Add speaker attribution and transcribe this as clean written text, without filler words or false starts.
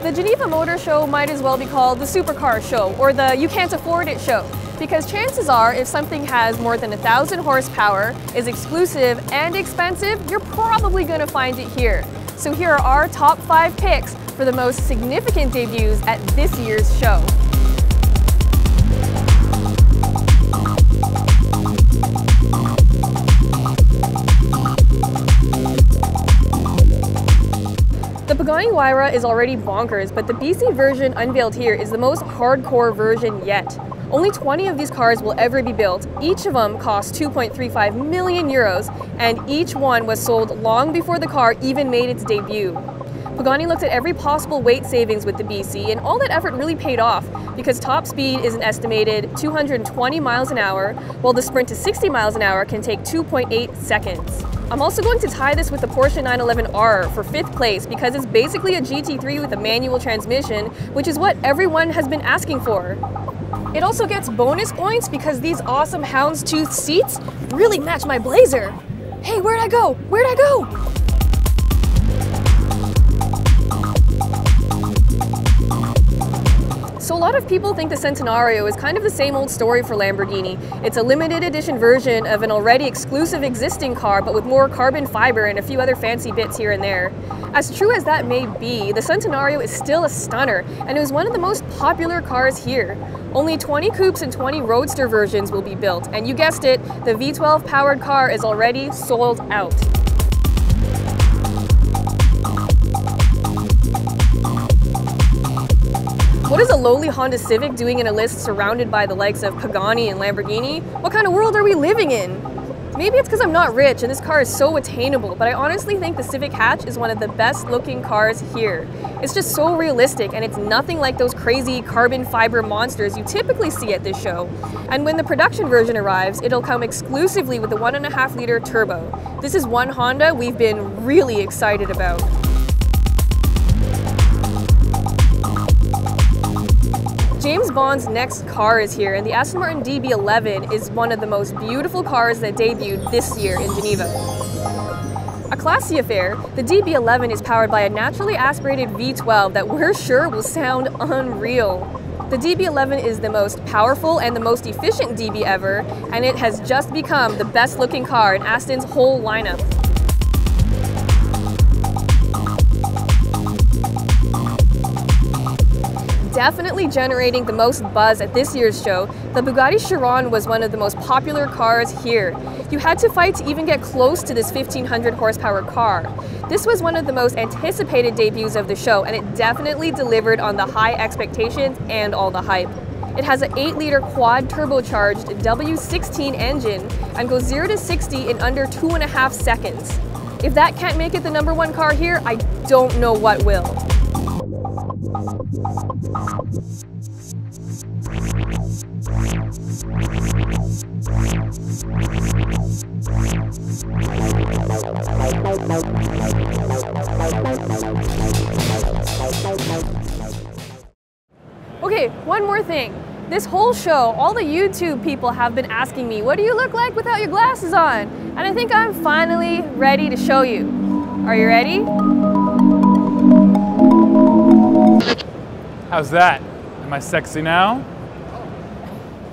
Speaker 1: The Geneva Motor Show might as well be called the supercar show or the you can't afford it show, because chances are if something has more than 1,000 horsepower, is exclusive and expensive, you're probably going to find it here. So here are our top 5 picks for the most significant debuts at this year's show. The Pagani Huayra is already bonkers, but the BC version unveiled here is the most hardcore version yet. Only 20 of these cars will ever be built. Each of them cost 2.35 million euros, and each one was sold long before the car even made its debut. Pagani looked at every possible weight savings with the BC, and all that effort really paid off because top speed is an estimated 220 miles an hour, while the sprint to 60 miles an hour can take 2.8 seconds. I'm also going to tie this with the Porsche 911R for 5th place because it's basically a GT3 with a manual transmission, which is what everyone has been asking for. It also gets bonus points because these awesome houndstooth seats really match my blazer. Hey, where'd I go? Where'd I go? So a lot of people think the Centenario is kind of the same old story for Lamborghini. It's a limited edition version of an already exclusive existing car, but with more carbon fiber and a few other fancy bits here and there. As true as that may be, the Centenario is still a stunner, and it was one of the most popular cars here. Only 20 coupes and 20 roadster versions will be built, and you guessed it, the V12 powered car is already sold out. What is a lowly Honda Civic doing in a list surrounded by the likes of Pagani and Lamborghini? What kind of world are we living in? Maybe it's because I'm not rich and this car is so attainable, but I honestly think the Civic hatch is one of the best looking cars here. It's just so realistic and it's nothing like those crazy carbon fiber monsters you typically see at this show. And when the production version arrives, it'll come exclusively with the 1.5 liter turbo. This is one Honda we've been really excited about. James Bond's next car is here, and the Aston Martin DB11 is one of the most beautiful cars that debuted this year in Geneva. A classy affair, the DB11 is powered by a naturally aspirated V12 that we're sure will sound unreal. The DB11 is the most powerful and the most efficient DB ever, and it has just become the best looking car in Aston's whole lineup. Definitely generating the most buzz at this year's show, the Bugatti Chiron was one of the most popular cars here. You had to fight to even get close to this 1,500 horsepower car. This was one of the most anticipated debuts of the show, and it definitely delivered on the high expectations and all the hype. It has an 8 liter quad turbocharged W16 engine and goes 0 to 60 in under 2.5 seconds. If that can't make it the #1 car here, I don't know what will. Okay, one more thing. This whole show, all the YouTube people have been asking me, what do you look like without your glasses on? And I think I'm finally ready to show you. Are you ready?
Speaker 2: How's that? Am I sexy now?